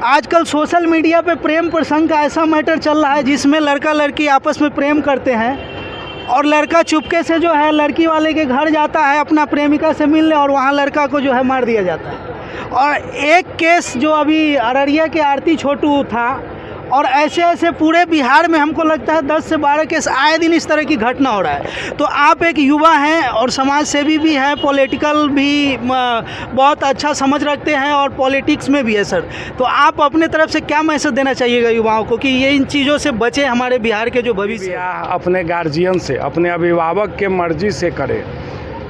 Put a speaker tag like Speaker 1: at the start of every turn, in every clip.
Speaker 1: आजकल social media पे प्रेम प्रसंग का ऐसा मैटर चल रहा है जिसमें लड़का लड़की आपस में प्रेम करते हैं और लड़का चुपके से जो है लड़की वाले के घर जाता है अपना प्रेमिका से मिलने और वहाँ लड़का को जो है मार दिया जाता है। और एक केस जो अभी अररिया के आरती छोटू था और ऐसे ऐसे पूरे बिहार में हमको लगता है 10 से 12 केस आए दिन इस तरह की घटना हो रहा है। तो आप एक युवा हैं और समाज सेवी भी हैं, पॉलिटिकल भी बहुत अच्छा समझ रखते हैं और पॉलिटिक्स में भी है सर। तो आप अपने तरफ से क्या मैसेज देना चाहिएगा युवाओं को कि ये इन चीज़ों से बचे, हमारे बिहार के जो भविष्य
Speaker 2: अपने गार्जियन से, अपने अभिभावक के मर्जी से करे,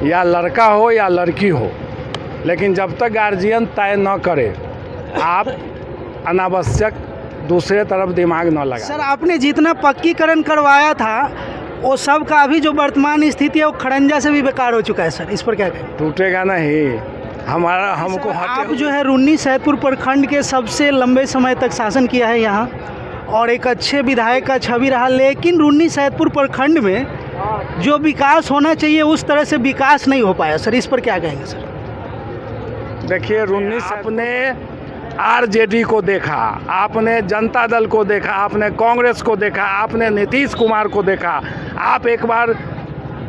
Speaker 2: या लड़का हो या लड़की हो, लेकिन जब तक गार्जियन तय न करे आप अनावश्यक दूसरे तरफ दिमाग न लगा।
Speaker 1: सर आपने जितना पक्कीकरण करवाया था वो सब का अभी जो वर्तमान स्थिति है वो खड़ंजा से भी बेकार हो चुका है सर, इस पर क्या कहें?
Speaker 2: टूटेगा नहीं हमारा, हमको
Speaker 1: आप जो है रुन्नी सैदपुर प्रखंड के सबसे लंबे समय तक शासन किया है यहाँ और एक अच्छे विधायक का छवि रहा, लेकिन रुन्नी सैदपुर प्रखंड में जो विकास होना चाहिए उस तरह से विकास नहीं हो पाया सर, इस पर क्या कहेंगे सर?
Speaker 2: देखिए रुन्नी आपने आरजेडी को देखा, आपने जनता दल को देखा, आपने कांग्रेस को देखा, आपने नीतीश कुमार को देखा, आप एक बार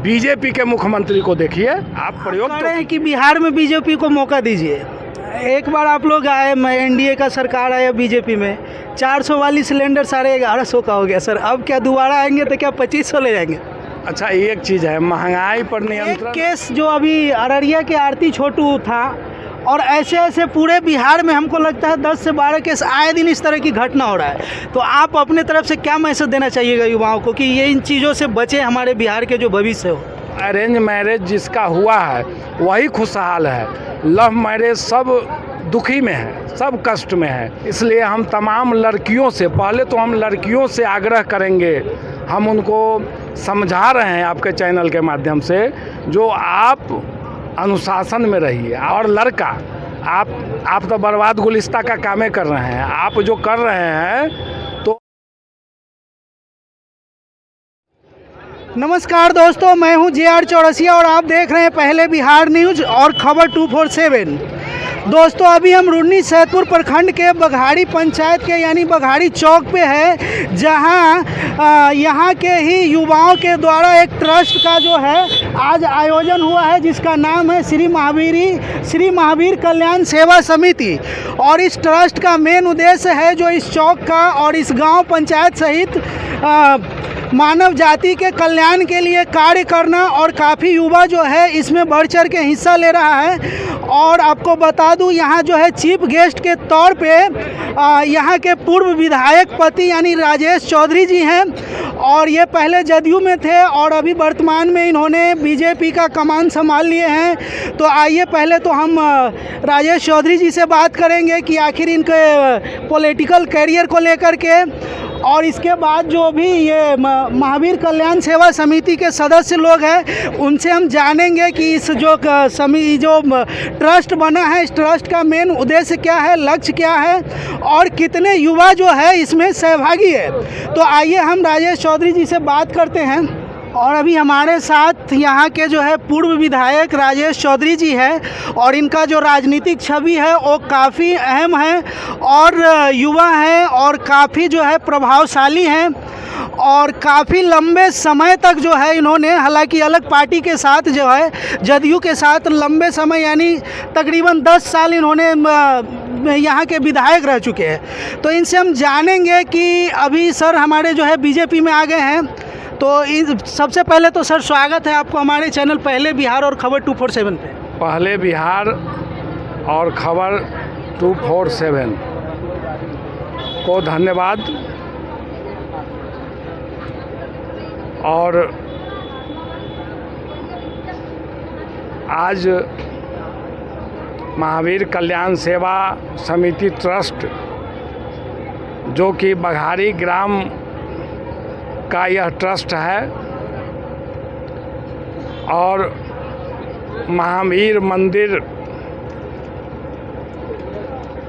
Speaker 2: बीजेपी के मुख्यमंत्री को देखिए। आप प्रयोग
Speaker 1: कर रहे हैं कि बिहार में बीजेपी को मौका दीजिए। एक बार आप लोग आए, एनडीए का सरकार आया बीजेपी में, 400 वाली सिलेंडर साढ़े 1100 का हो गया सर। अब क्या दोबारा आएंगे तो क्या 2500 ले जाएंगे?
Speaker 2: अच्छा एक चीज़ है, महंगाई पर नियंत्रण।
Speaker 1: केस जो अभी अररिया के आरती छोटू था और ऐसे ऐसे पूरे बिहार में हमको लगता है 10 से 12 केस आए दिन इस तरह की घटना हो रहा है। तो आप अपने तरफ से क्या मैसेज देना चाहिएगा युवाओं को कि ये इन चीज़ों से बचे, हमारे बिहार के जो भविष्य हो?
Speaker 2: अरेंज मैरिज जिसका हुआ है वही खुशहाल है, लव मैरिज सब दुखी में है, सब कष्ट में है। इसलिए हम तमाम लड़कियों से, पहले तो हम लड़कियों से आग्रह करेंगे, हम उनको समझा रहे हैं आपके चैनल के माध्यम से, जो आप अनुशासन में रहिए। और लड़का आप तो बर्बाद गुलिस्ता का कामें कर रहे हैं, आप जो कर रहे हैं। तो
Speaker 1: नमस्कार दोस्तों, मैं हूं JR चौरसिया और आप देख रहे हैं पहले बिहार न्यूज़ और खबर 247। दोस्तों अभी हम रुन्नी सैदपुर प्रखंड के बघाड़ी पंचायत के यानी बघाड़ी चौक पे है, जहां यहाँ के ही युवाओं के द्वारा एक ट्रस्ट का जो है आज आयोजन हुआ है, जिसका नाम है श्री महावीर कल्याण सेवा समिति। और इस ट्रस्ट का मेन उद्देश्य है जो इस चौक का और इस गांव पंचायत सहित मानव जाति के कल्याण के लिए कार्य करना, और काफ़ी युवा जो है इसमें बढ़ चढ़ के हिस्सा ले रहा है। और आपको बता दूं यहाँ जो है चीफ गेस्ट के तौर पे यहाँ के पूर्व विधायक पति यानी राजेश चौधरी जी हैं, और ये पहले जदयू में थे और अभी वर्तमान में इन्होंने बीजेपी का कमान संभाल लिए हैं। तो आइए पहले तो हम राजेश चौधरी जी से बात करेंगे कि आखिर इनके पॉलिटिकल कैरियर को लेकर के, और इसके बाद जो भी ये महावीर कल्याण सेवा समिति के सदस्य लोग हैं उनसे हम जानेंगे कि इस जो ट्रस्ट बना है, इस ट्रस्ट का मेन उद्देश्य क्या है, लक्ष्य क्या है और कितने युवा जो है इसमें सहभागी है। तो आइए हम राजेश चौधरी जी से बात करते हैं। और अभी हमारे साथ यहाँ के जो है पूर्व विधायक राजेश चौधरी जी हैं और इनका जो राजनीतिक छवि है वो काफ़ी अहम है और युवा है और काफ़ी जो है प्रभावशाली हैं, और काफ़ी लंबे समय तक जो है इन्होंने, हालांकि अलग पार्टी के साथ जो है जदयू के साथ लंबे समय यानी तकरीबन 10 साल इन्होंने यहाँ के विधायक रह चुके हैं। तो इनसे हम जानेंगे कि अभी सर हमारे जो है बीजेपी में आ गए हैं। तो सबसे पहले तो सर स्वागत है आपको हमारे चैनल पहले बिहार और खबर 247 पे।
Speaker 2: पहले बिहार और खबर 247 को धन्यवाद। और आज महावीर कल्याण सेवा समिति ट्रस्ट जो कि बघाड़ी ग्राम का यह ट्रस्ट है और महावीर मंदिर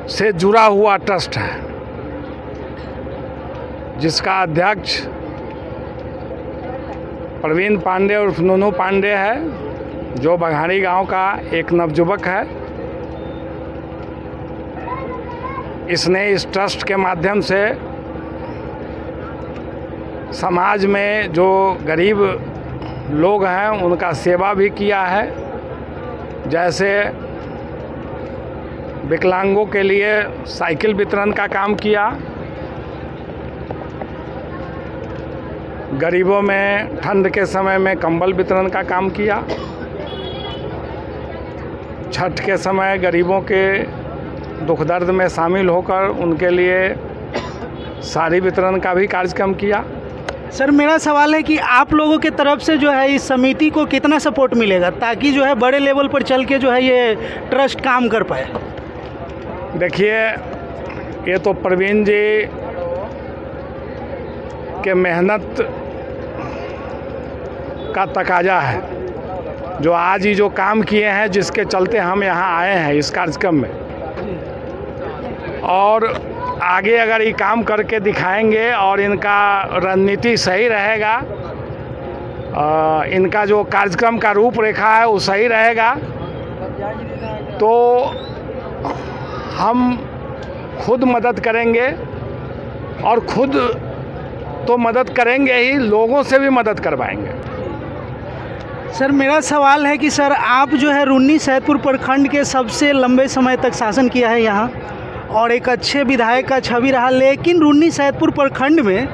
Speaker 2: से जुड़ा हुआ ट्रस्ट है, जिसका अध्यक्ष प्रवीण पांडे और नूनू पांडे है, जो बघाड़ी गांव का एक नवयुवक है। इसने इस ट्रस्ट के माध्यम से समाज में जो गरीब लोग हैं उनका सेवा भी किया है। जैसे विकलांगों के लिए साइकिल वितरण का काम किया, गरीबों में ठंड के समय में कंबल वितरण का काम किया, छठ के समय गरीबों के दुख दर्द में शामिल होकर उनके लिए साड़ी वितरण का भी कार्यक्रम किया।
Speaker 1: सर मेरा सवाल है कि आप लोगों के तरफ से जो है इस समिति को कितना सपोर्ट मिलेगा ताकि जो है बड़े लेवल पर चल के जो है ये ट्रस्ट काम कर पाए?
Speaker 2: देखिए, ये तो प्रवीण जी के मेहनत का तकाजा है, जो आज ही जो काम किए हैं, जिसके चलते हम यहाँ आए हैं इस कार्यक्रम में। और आगे अगर ये काम करके दिखाएंगे और इनका रणनीति सही रहेगा, इनका जो कार्यक्रम का रूपरेखा है वो सही रहेगा, तो हम खुद मदद करेंगे। और खुद तो मदद करेंगे ही, लोगों से भी मदद करवाएंगे।
Speaker 1: सर मेरा सवाल है कि सर आप जो है रून्नी सैदपुर प्रखंड के सबसे लंबे समय तक शासन किया है यहाँ और एक अच्छे विधायक का छवि रहा, लेकिन रून्नी सैदपुर प्रखंड में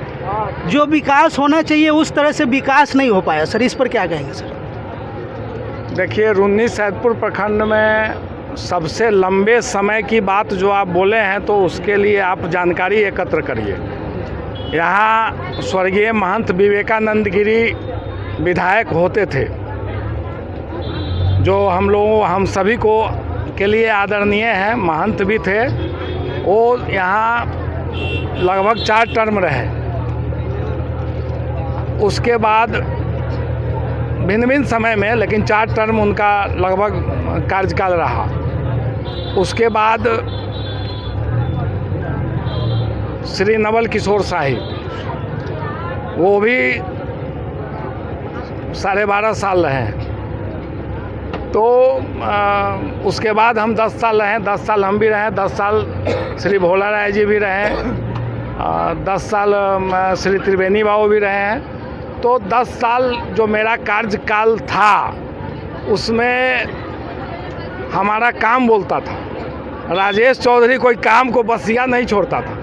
Speaker 1: जो विकास होना चाहिए उस तरह से विकास नहीं हो पाया। सर इस पर क्या कहेंगे? सर
Speaker 2: देखिए, रून्नी सैदपुर प्रखंड में सबसे लंबे समय की बात जो आप बोले हैं, तो उसके लिए आप जानकारी एकत्र करिए। यहाँ स्वर्गीय महंत विवेकानंद गिरी विधायक होते थे, जो हम सभी को के लिए आदरणीय हैं, महंत भी थे। वो यहाँ लगभग 4 टर्म रहे। उसके बाद भिन्न भिन्न समय में, लेकिन 4 टर्म उनका लगभग कार्यकाल रहा। उसके बाद श्री नवल किशोर साहिब, वो भी 12.5 साल रहे हैं। तो उसके बाद हम 10 साल रहे, 10 साल हम भी रहे, 10 साल श्री भोला राय जी भी रहे, 10 साल श्री त्रिवेणी बाबू भी रहे हैं। तो 10 साल जो मेरा कार्यकाल था, उसमें हमारा काम बोलता था। राजेश चौधरी कोई काम को बसिया नहीं छोड़ता था।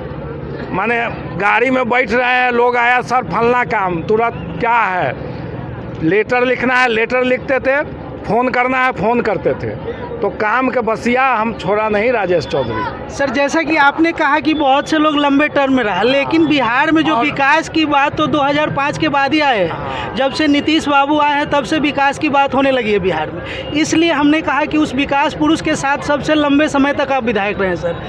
Speaker 2: माने गाड़ी में बैठ रहे हैं, लोग आया, सर फलना काम तुरंत क्या है, लेटर लिखना है, लेटर लिखते थे, फ़ोन करना है, फ़ोन करते थे। तो काम के बसिया हम छोड़ा नहीं राजेश चौधरी।
Speaker 1: सर जैसा कि आपने कहा कि बहुत से लोग लंबे टर्म में रहा, लेकिन बिहार में जो विकास की बात तो 2005 के बाद ही आए हैं। जब से नीतीश बाबू आए हैं तब से विकास की बात होने लगी है बिहार में। इसलिए हमने कहा कि उस विकास पुरुष के साथ सबसे लंबे समय तक आप विधायक रहे सर।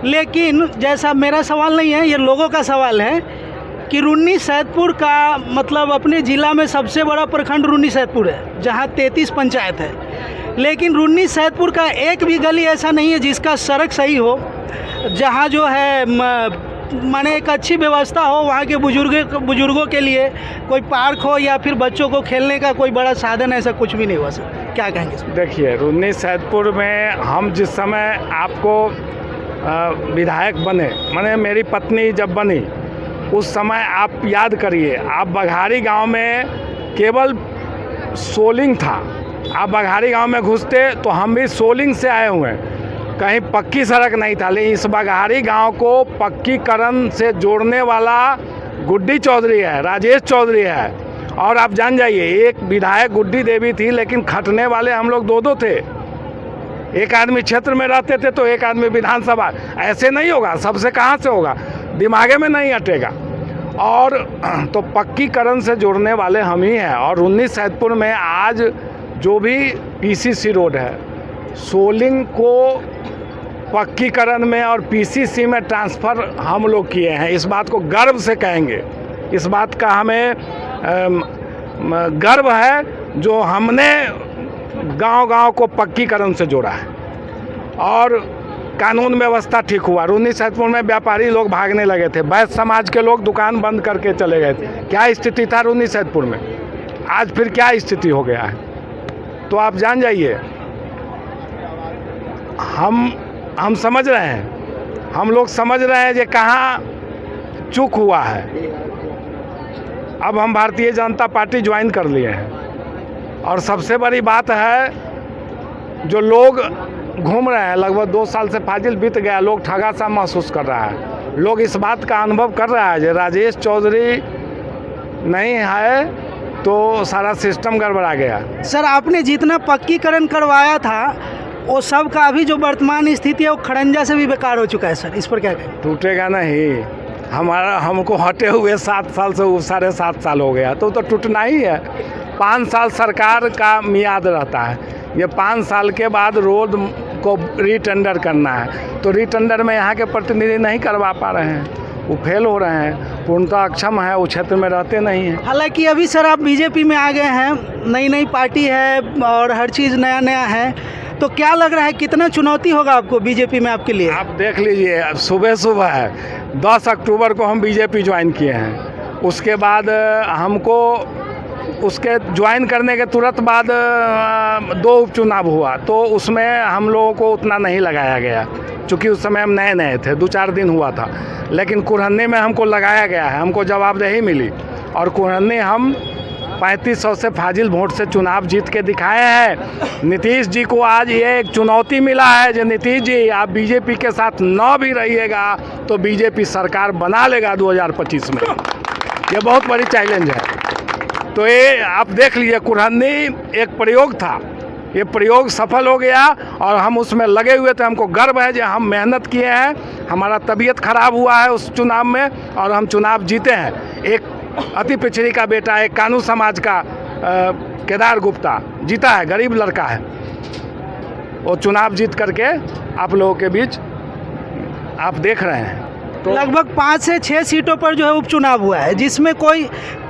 Speaker 1: लेकिन जैसा मेरा सवाल नहीं है, ये लोगों का सवाल है कि रून्नी सैदपुर का मतलब अपने ज़िला में सबसे बड़ा प्रखंड रून्नी सैदपुर है, जहाँ 33 पंचायत है। लेकिन रून्नी सैदपुर का एक भी गली ऐसा नहीं है जिसका सड़क सही हो, जहाँ जो है माने एक अच्छी व्यवस्था हो, वहाँ के बुजुर्गों के लिए कोई पार्क हो या फिर बच्चों को खेलने का कोई बड़ा साधन, ऐसा कुछ भी नहीं हुआ सर। क्या कहेंगे?
Speaker 2: देखिए, रून्नी सैदपुर में हम जिस समय आपको विधायक बने, माने मेरी पत्नी जब बनी, उस समय आप याद करिए, आप बघारी गांव में केवल सोलिंग था। आप बघारी गांव में घुसते तो हम भी सोलिंग से आए हुए हैं, कहीं पक्की सड़क नहीं था। लेकिन इस बघारी गांव को पक्कीकरण से जोड़ने वाला गुड्डी चौधरी है, राजेश चौधरी है। और आप जान जाइए, एक विधायक गुड्डी देवी थी, लेकिन खटने वाले हम लोग 2-2 थे। एक आदमी क्षेत्र में रहते थे तो एक आदमी विधानसभा। ऐसे नहीं होगा, सबसे कहाँ से होगा, दिमागे में नहीं हटेगा। और तो पक्कीकरण से जोड़ने वाले हम ही हैं। और रून्नी सैदपुर में आज जो भी पीसीसी रोड है, सोलिंग को पक्कीकरण में और पीसीसी में ट्रांसफ़र हम लोग किए हैं। इस बात को गर्व से कहेंगे, इस बात का हमें गर्व है, जो हमने गांव-गांव को पक्कीकरण से जोड़ा है। और कानून व्यवस्था ठीक हुआ। रून्नी सैदपुर में व्यापारी लोग भागने लगे थे, वैश्य समाज के लोग दुकान बंद करके चले गए थे। क्या स्थिति था रून्नी सैदपुर में, आज फिर क्या स्थिति हो गया है। तो आप जान जाइए, हम समझ रहे हैं हम लोग समझ रहे हैं कि कहाँ चूक हुआ है। अब हम भारतीय जनता पार्टी ज्वाइन कर लिए हैं और सबसे बड़ी बात है जो लोग घूम रहे हैं, लगभग 2 साल से फाजिल बीत गया, लोग ठगा सा महसूस कर रहा है। लोग इस बात का अनुभव कर रहा है कि राजेश चौधरी नहीं है तो सारा सिस्टम गड़बड़ा गया।
Speaker 1: सर आपने जितना पक्कीकरण करवाया था वो सब का अभी जो वर्तमान स्थिति है वो खड़ंजा से भी बेकार हो चुका है सर, इस पर क्या कहें?
Speaker 2: टूटेगा नहीं। हमको हटे हुए 7 साल से 7.5 साल हो गया तो टूटना ही है। 5 साल सरकार का मियाद रहता है, ये 5 साल के बाद रोड को रीटेंडर करना है, तो रीटेंडर में यहाँ के प्रतिनिधि नहीं करवा पा रहे हैं, वो फेल हो रहे हैं, पूर्णतः अक्षम है, उस क्षेत्र में रहते नहीं हैं।
Speaker 1: हालांकि अभी सर आप बीजेपी में आ गए हैं, नई नई पार्टी है और हर चीज़ नया नया है, तो क्या लग रहा है कितना चुनौती होगा आपको बीजेपी में आपके लिए?
Speaker 2: आप देख लीजिए, सुबह है 10 अक्टूबर को हम बीजेपी ज्वाइन किए हैं। उसके बाद हमको उसके ज्वाइन करने के तुरंत बाद 2 उपचुनाव हुआ, तो उसमें हम लोगों को उतना नहीं लगाया गया, क्योंकि उस समय हम नए थे, 2-4 दिन हुआ था। लेकिन कुरहन्नी में हमको लगाया गया है, हमको जवाबदेही मिली और कुरहन्नी हम 3500 से फाजिल वोट से चुनाव जीत के दिखाए हैं। नीतीश जी को आज ये एक चुनौती मिला है कि नीतीश जी आप बीजेपी के साथ न भी रहिएगा तो बीजेपी सरकार बना लेगा 2025 में। ये बहुत बड़ी चैलेंज है। तो ये आप देख लीजिए, कुरहन्नी एक प्रयोग था, ये प्रयोग सफल हो गया और हम उसमें लगे हुए थे। हमको गर्व है जो हम मेहनत किए हैं, हमारा तबीयत खराब हुआ है उस चुनाव में और हम चुनाव जीते हैं। एक अति पिछड़ी का बेटा, एक कानू समाज का केदार गुप्ता जीता है, गरीब लड़का है, वो चुनाव जीत करके आप लोगों के बीच आप देख रहे हैं।
Speaker 1: तो लगभग 5 से 6 सीटों पर जो है उपचुनाव हुआ है, जिसमें कोई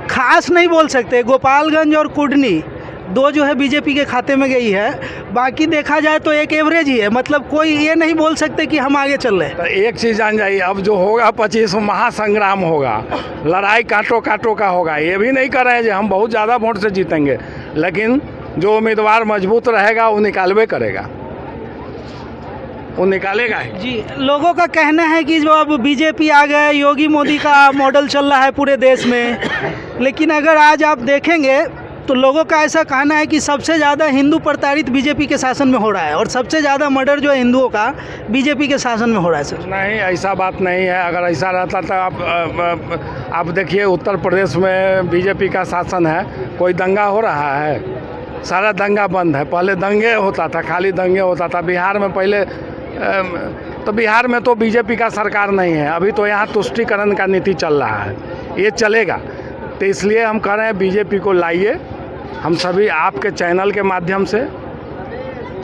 Speaker 1: खास नहीं बोल सकते। गोपालगंज और कुडनी 2 जो है बीजेपी के खाते में गई है, बाकी देखा जाए तो एक एवरेज ही है, मतलब कोई ये नहीं बोल सकते कि हम आगे चल रहे हैं।
Speaker 2: तो एक चीज़ जान जाइए, अब जो होगा 25 महासंग्राम होगा, लड़ाई कांटों का होगा। ये भी नहीं कर रहे हैं कि हम बहुत ज़्यादा वोट से जीतेंगे, लेकिन जो उम्मीदवार मजबूत रहेगा वो निकालबे करेगा, वो निकालेगा ही।
Speaker 1: जी, लोगों का कहना है कि जो अब बीजेपी आ गए, योगी मोदी का मॉडल चल रहा है पूरे देश में, लेकिन अगर आज आप देखेंगे तो लोगों का ऐसा कहना है कि सबसे ज़्यादा हिंदू प्रताड़ित बीजेपी के शासन में हो रहा है और सबसे ज़्यादा मर्डर जो है हिंदुओं का बीजेपी के शासन में हो रहा है सर।
Speaker 2: नहीं, ऐसा बात नहीं है। अगर ऐसा रहता तो आप देखिए, उत्तर प्रदेश में बीजेपी का शासन है, कोई दंगा हो रहा है? सारा दंगा बंद है। पहले दंगे होता था, खाली दंगे होता था। बिहार में पहले तो बिहार में तो बीजेपी का सरकार नहीं है, अभी तो यहाँ तुष्टीकरण का नीति चल रहा है, ये चलेगा। तो इसलिए हम कह रहे हैं बीजेपी को लाइए। हम सभी आपके चैनल के माध्यम से,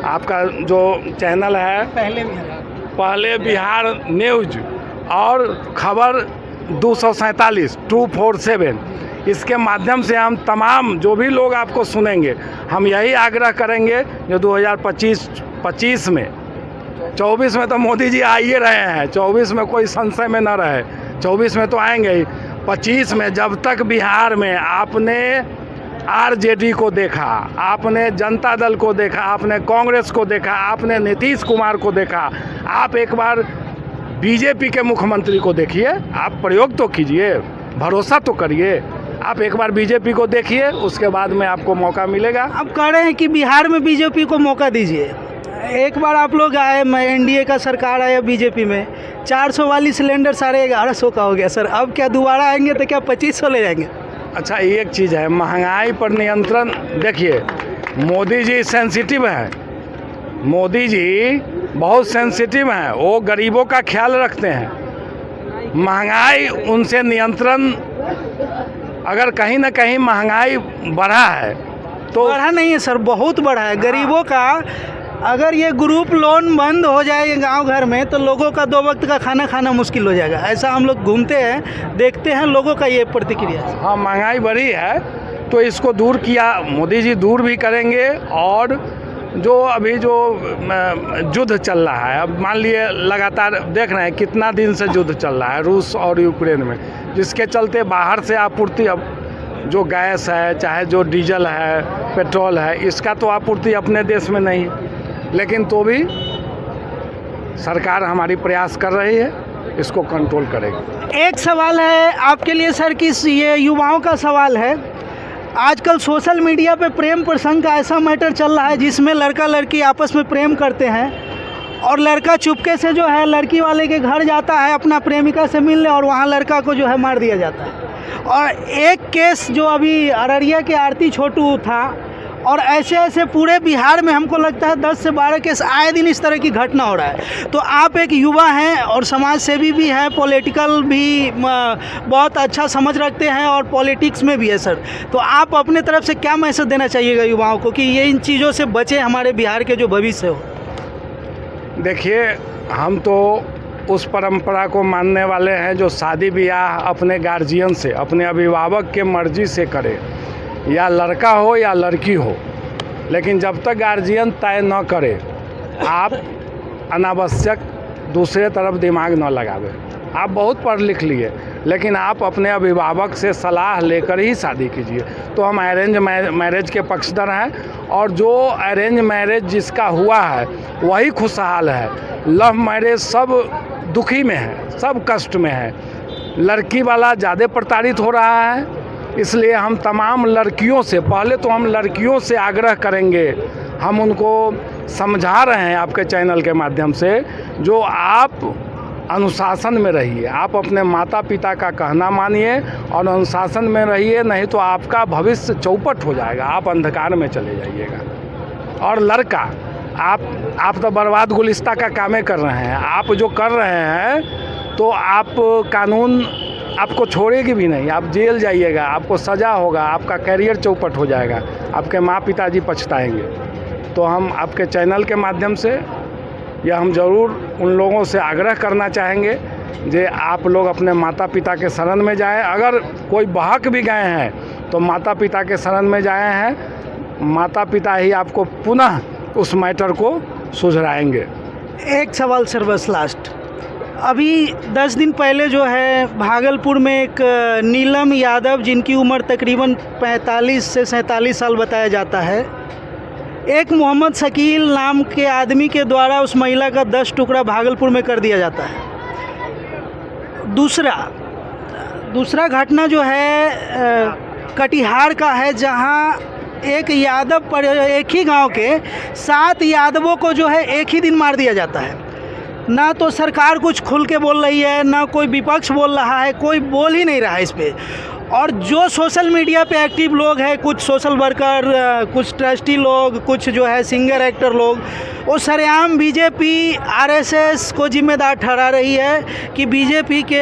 Speaker 2: आपका जो चैनल है पहले बिहार न्यूज और खबर 247, इसके माध्यम से हम तमाम जो भी लोग आपको सुनेंगे, हम यही आग्रह करेंगे जो 2025 में, 24 में तो मोदी जी आ ही रहे हैं, 24 में कोई संशय में न रहे, 24 में तो आएंगे ही। 25 में जब तक बिहार में आपने आरजेडी को देखा, आपने जनता दल को देखा, आपने कांग्रेस को देखा, आपने नीतीश कुमार को देखा, आप एक बार बीजेपी के मुख्यमंत्री को देखिए, आप प्रयोग तो कीजिए, भरोसा तो करिए। आप एक बार बीजेपी को देखिए, उसके बाद में आपको मौका मिलेगा।
Speaker 1: अब कह रहे हैं कि बिहार में बीजेपी को मौका दीजिए। एक बार आप लोग आए, एनडीए का सरकार आया बीजेपी में, 400 वाली सिलेंडर साढ़े 1100 का हो गया सर। अब क्या दोबारा आएंगे तो क्या 2500 ले जाएंगे?
Speaker 2: अच्छा, एक चीज़ है, महंगाई पर नियंत्रण। देखिए, मोदी जी सेंसिटिव हैं, मोदी जी बहुत सेंसिटिव हैं, वो गरीबों का ख्याल रखते हैं। महंगाई उनसे नियंत्रण, अगर कहीं ना कहीं महंगाई बढ़ा है तो
Speaker 1: बढ़ा नहीं है सर, बहुत बढ़ा है गरीबों का। अगर ये ग्रुप लोन बंद हो जाए गांव घर में तो लोगों का 2 वक्त का खाना खाना मुश्किल हो जाएगा। ऐसा हम लोग घूमते हैं, देखते हैं लोगों का ये प्रतिक्रिया।
Speaker 2: हाँ, महंगाई बढ़ी है तो इसको दूर किया, मोदी जी दूर भी करेंगे। और जो अभी जो युद्ध चल रहा है, अब मान लिए लगातार देख रहे हैं कितना दिन से युद्ध चल रहा है रूस और यूक्रेन में, जिसके चलते बाहर से आपूर्ति, अब जो गैस है, चाहे जो डीजल है, पेट्रोल है, इसका तो आपूर्ति अपने देश में नहीं है, लेकिन तो भी सरकार हमारी प्रयास कर रही है, इसको कंट्रोल करेगी।
Speaker 1: एक सवाल है आपके लिए सर कि ये युवाओं का सवाल है। आजकल सोशल मीडिया पे प्रेम प्रसंग का ऐसा मैटर चल रहा है जिसमें लड़का लड़की आपस में प्रेम करते हैं और लड़का चुपके से जो है लड़की वाले के घर जाता है अपना प्रेमिका से मिलने और वहाँ लड़का को जो है मार दिया जाता है। और एक केस जो अभी अररिया के आरती छोटू था, और ऐसे ऐसे पूरे बिहार में हमको लगता है 10 से 12 केस आए दिन इस तरह की घटना हो रहा है। तो आप एक युवा हैं और समाज सेवी भी हैं, पॉलिटिकल भी बहुत अच्छा समझ रखते हैं और पॉलिटिक्स में भी है सर। तो आप अपने तरफ से क्या मैसेज देना चाहिएगा युवाओं को कि ये इन चीज़ों से बचे, हमारे बिहार के जो भविष्य हो?
Speaker 2: देखिए, हम तो उस परंपरा को मानने वाले हैं जो शादी ब्याह अपने गार्जियन से, अपने अभिभावक के मर्जी से करे, या लड़का हो या लड़की हो। लेकिन जब तक गार्जियन तय न करे, आप अनावश्यक दूसरे तरफ दिमाग न लगावे। आप बहुत पढ़ लिख लिए, लेकिन आप अपने अभिभावक से सलाह लेकर ही शादी कीजिए। तो हम अरेंज मैरिज के पक्षधर हैं, और जो अरेंज मैरिज जिसका हुआ है वही खुशहाल है। लव मैरिज सब दुखी में है, सब कष्ट में है। लड़की वाला ज़्यादा प्रताड़ित हो रहा है। इसलिए हम तमाम लड़कियों से, पहले तो हम लड़कियों से आग्रह करेंगे, हम उनको समझा रहे हैं आपके चैनल के माध्यम से, जो आप अनुशासन में रहिए, आप अपने माता पिता का कहना मानिए और अनुशासन में रहिए, नहीं तो आपका भविष्य चौपट हो जाएगा, आप अंधकार में चले जाइएगा। और लड़का, आप तो बर्बाद गुलिस्ता का कामें कर रहे हैं। आप जो कर रहे हैं तो आप कानून आपको छोड़ेगी भी नहीं, आप जेल जाइएगा, आपको सज़ा होगा, आपका करियर चौपट हो जाएगा, आपके माँ पिताजी पछताएंगे। तो हम आपके चैनल के माध्यम से यह हम ज़रूर उन लोगों से आग्रह करना चाहेंगे कि आप लोग अपने माता पिता के शरण में जाएं। अगर कोई बहक भी गए हैं तो माता पिता के शरण में जाए हैं, माता पिता ही आपको पुनः उस मैटर को सुलझाएंगे।
Speaker 1: एक सवाल सर बस लास्ट, अभी 10 दिन पहले जो है भागलपुर में एक नीलम यादव, जिनकी उम्र तकरीबन 45 से 47 साल बताया जाता है, एक मोहम्मद शकील नाम के आदमी के द्वारा उस महिला का 10 टुकड़ा भागलपुर में कर दिया जाता है। दूसरा घटना जो है कटिहार का है, जहां एक यादव पर एक ही गांव के 7 यादवों को जो है एक ही दिन मार दिया जाता है। ना तो सरकार कुछ खुल के बोल रही है, ना कोई विपक्ष बोल रहा है, कोई बोल ही नहीं रहा है इस पे। और जो सोशल मीडिया पे एक्टिव लोग हैं, कुछ सोशल वर्कर, कुछ ट्रस्टी लोग, कुछ जो है सिंगर एक्टर लोग, वो सरेआम बीजेपी आरएसएस को जिम्मेदार ठहरा रही है कि बीजेपी के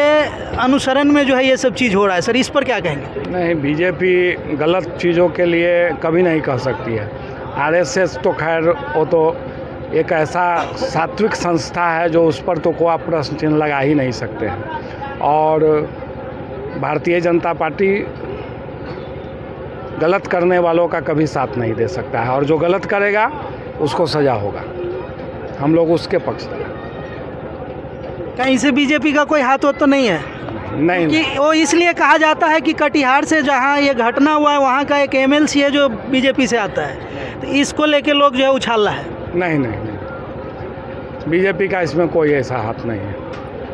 Speaker 1: अनुसरण में जो है ये सब चीज़ हो रहा है। सर इस पर क्या कहेंगे?
Speaker 2: नहीं, बीजेपी गलत चीज़ों के लिए कभी नहीं कह सकती है। आरएसएस तो खैर वो तो एक ऐसा सात्विक संस्था है जो उस पर तो कोई आप प्रश्न चिन्ह लगा ही नहीं सकते हैं। और भारतीय जनता पार्टी गलत करने वालों का कभी साथ नहीं दे सकता है, और जो गलत करेगा उसको सज़ा होगा। हम लोग उसके पक्षधर हैं।
Speaker 1: कहीं से बीजेपी का कोई हाथ तो नहीं है?
Speaker 2: नहीं,
Speaker 1: कि वो इसलिए कहा जाता है कि कटिहार से जहाँ ये घटना हुआ है वहाँ का एक एमएलसी है जो बीजेपी से आता है, तो इसको लेके लोग जो है उछाल रहा है।
Speaker 2: नहीं, बीजेपी का इसमें कोई ऐसा हाथ नहीं है।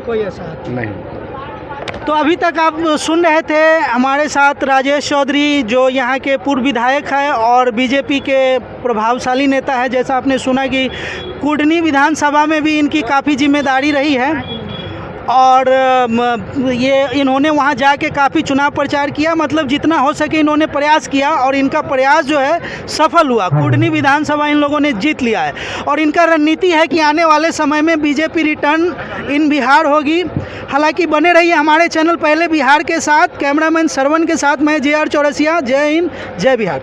Speaker 1: कोई ऐसा हाथ
Speaker 2: नहीं।
Speaker 1: तो अभी तक आप सुन रहे थे हमारे साथ राजेश चौधरी, जो यहाँ के पूर्व विधायक है और बीजेपी के प्रभावशाली नेता है। जैसा आपने सुना कि कुडनी विधानसभा में भी इनकी काफ़ी जिम्मेदारी रही है, और ये इन्होंने वहाँ जाके काफ़ी चुनाव प्रचार किया, मतलब जितना हो सके इन्होंने प्रयास किया, और इनका प्रयास जो है सफल हुआ। कुडनी विधानसभा इन लोगों ने जीत लिया है, और इनका रणनीति है कि आने वाले समय में बीजेपी रिटर्न इन बिहार होगी। हालांकि बने रहिए हमारे चैनल पहले बिहार के साथ। कैमरामैन श्रवण के साथ मैं JR चौरसिया। जय हिंद, जय बिहार।